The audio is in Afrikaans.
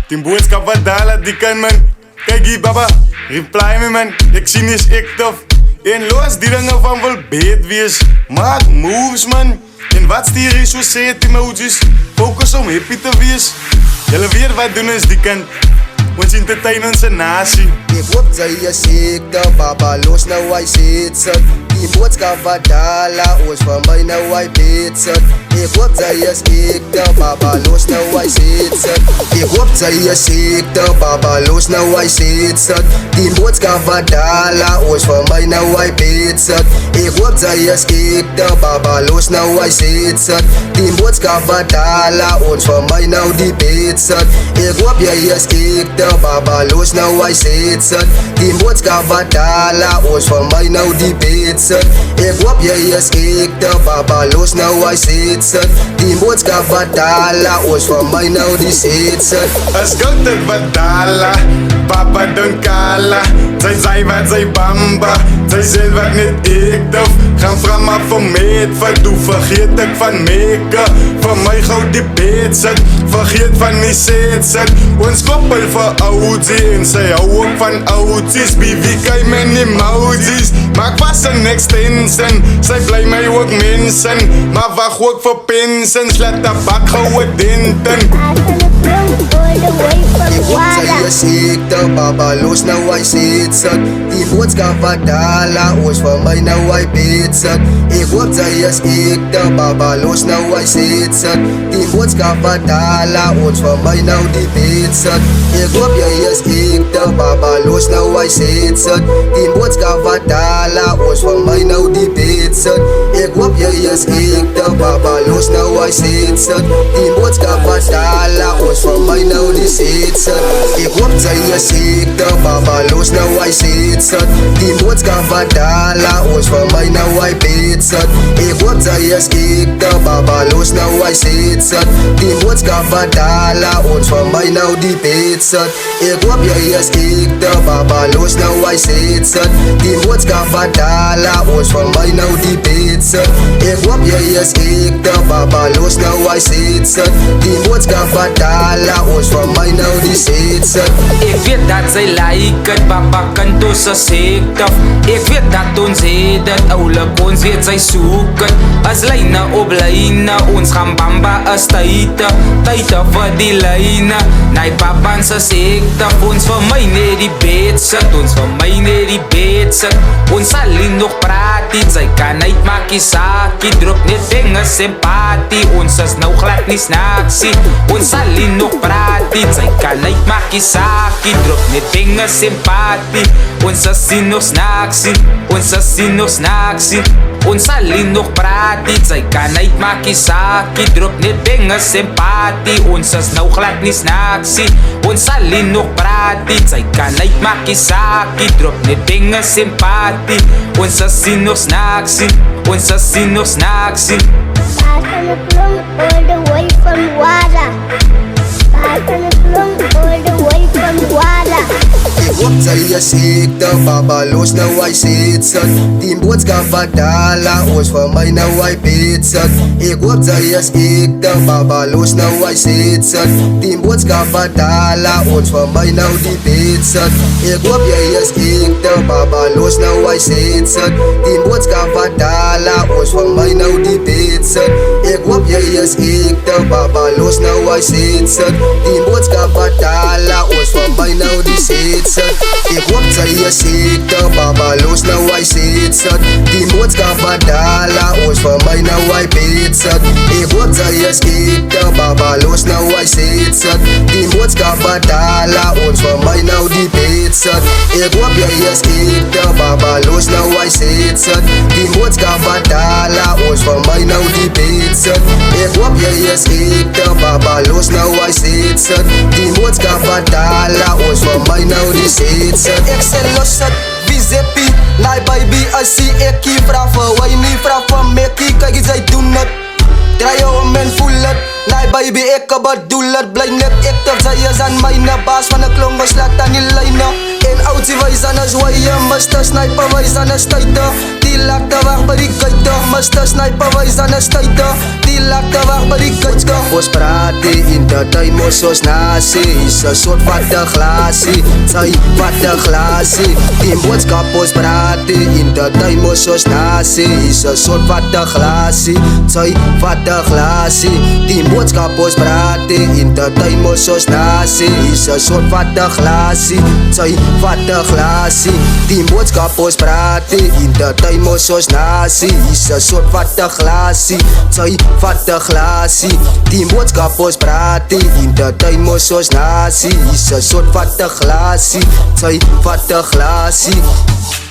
die boodskap wat daar laat die kan man. Kijk hier baba, reply me man, ek sien is ek tof. En los die dinge van wil beet wees, maak moves man. En wat stuur jy so sê het emojis, focus om happy te wees. Julle weet wat doen is die kant, ons entertain onze nasie. Ek hoop jy is ekte, baba los nou hy sit sit. Die boodskap wat dala, ons van my nou hy beet sit. Ek hoop jy is ekte, baba los nou hy sit sit. Ek hoop jy is ekte, baba los nou hy sit sit. Die boodskap wat dala, ons van my nou hy beet sit. Ek hoop jy is ekte, baba los nou hy sit sit. Die boodskap wat dala, ons van my nou die beet sit. Ek hoop jy is ekte, baba los nou hy sit sit. Die boodskap wat dala, ons van my nou die beet sit. Ek hoop jy is ekte, baba los nou hy sit sit. Die boodskap wat dala, ons van my nou die sit sit. As goud het wat dala, papa don't kala. Zij wat zij bamba, zij zijn wat niet ik dof. Gaan van maar voor meet, verdoe vergeet ik van meken. Van mij goud die beet zit, vergeet van die zit zit. Ons koppel voor Audi en zij hou ook van Audi's. BVK met emojis, maak vast een extension. Zij blij mij ook mensen, maar wacht ook voor pensions. Laat de bak houden dinten. Ek hoop jy is ekte, baba los nou hy sit sit. Die boodskap wat dala, ons van my nou hy beet sit. Ek hoop jy is ekte, baba los nou hy sit sit. Die boodskap wat dala, ons van my nou die beet sit. Ek hoop jy is ekte, baba los nou hy sit sit. Die boodskap wat dala, ons van my nou die beet sit. Ek hoop jy is ekte, baba los nou hy sit sit. Die boodskap wat dala, ons van my nou die sit sit. Ek hoop jy is ekte, baba los nou hy sit sit. Die boodskap wat dala, ons van my nou hy beet sit. Ek hoop jy is ekte, baba los nou hy sit sit. Die boodskap wat dala, ons van my nou die beet sit. Ek hoop jy is ekte, baba los nou hy sit sit. Die boodskap wat dala, ons van my nou die beet sit. Ek hoop jy is ekte, baba los nou hy sit sit. Die boodskap wat dala, ons van my nou die sit sit. Ek weet dat sy like het, papa kan tussen sekte. Ek weet dat ons het het, oulik ons weet sy soek het. As lyne op lyne, ons gaan bamba as tyd. Tyd vir die lyne, nee papa se sekte. Ons vir my net die bed sit, ons vir my net die bed sit. Ons sal nie nog praat, sy kan uitmaak die saakie. Drop net vingers en party, ons is nou glad nie snaaksie. Ons sal nie nog praat, sy kan uitmaak die saakie. Drop net vingers en party, ons is nie nog snaaksie. Ons is nie nog snaaksie. Ons sal nie nog praat, sy kan uitmaak die saakie. Drop net vingers en party, ons is nou glad nie snaaksie. Ons sal nie nog praat, sy kan uitmaak die saakie. Drop net vingers en party, ons is nie nog snaaksie. Ons is nie nog snaaksie. Back on the plum, all the way from Wada. Back on the plum, all the way from Wada. Ek hoop jy is ekte, baba los nou hy sit sit. Die boodskap wat dala, ons van my nou hy beet sit. Ek hoop jy is ekte, baba los nou hy sit sit. Die boodskap wat dala, ons van my nou die beet sit. Ek hoop jy is ekte, baba los nou hy sit sit. Die boodskap wat dala, ons van my nou die beet sit. Ek hoop jy is ekte, baba los nou hy sit sit. Die boodskap wat dala, ons van my nou die sit sit. Ek hoop jy is ekte, baba los nou hy sit sit. Die boodskap wat dala, ons van my nou hy beet sit. Ek hoop jy is ekte, baba los nou hy sit sit. Die boodskap wat dala, ons van my nou die beet sit. Ek hoop jy is ekte, baba los nou hy sit sit. Die boodskap wat dala, ons van my nou die beet sit. Ek hoop jy is ekte, baba los nou hy sit sit. Die boodskap wat dala, ons van my nou die sit sit. Ek sê los het, wie zeppie, nee baby, as jy ekkie. Vraag vir hy nie, vraag vir mekkie, kyk jy doen het. Draai jou om en voel het, nee baby, ek bedoel het. Bly net ek, sy is aan myne baas van 'n klong, ons laat aan die lyne. En oudsie wys aan as wye, Mr. Sniper wys aan as stuiter. Die lakte weg by die kuite, Mr. Sniper wys aan as stuiter. Die lakte weg by die kuite. Ons praat in de tuin mos ons nasie, is 'n soort vatte glasie, sy vatte glasie. Die boodskap ons praat in de tuin mos ons nasie, is 'n soort vatte glasie, sy vatte glasie. Die boodskap ons praat in de tuin mos ons nasie, is 'n soort vatte glasie, sy vatte glasie. Die boodskap ons praat in de tuin mos ons nasie, is 'n soort vatte glasie, sy vatte glasie. Die boodskap ons praat in de tuin mos ons nasie, is 'n soort vatte glasie, sy vatte glasie.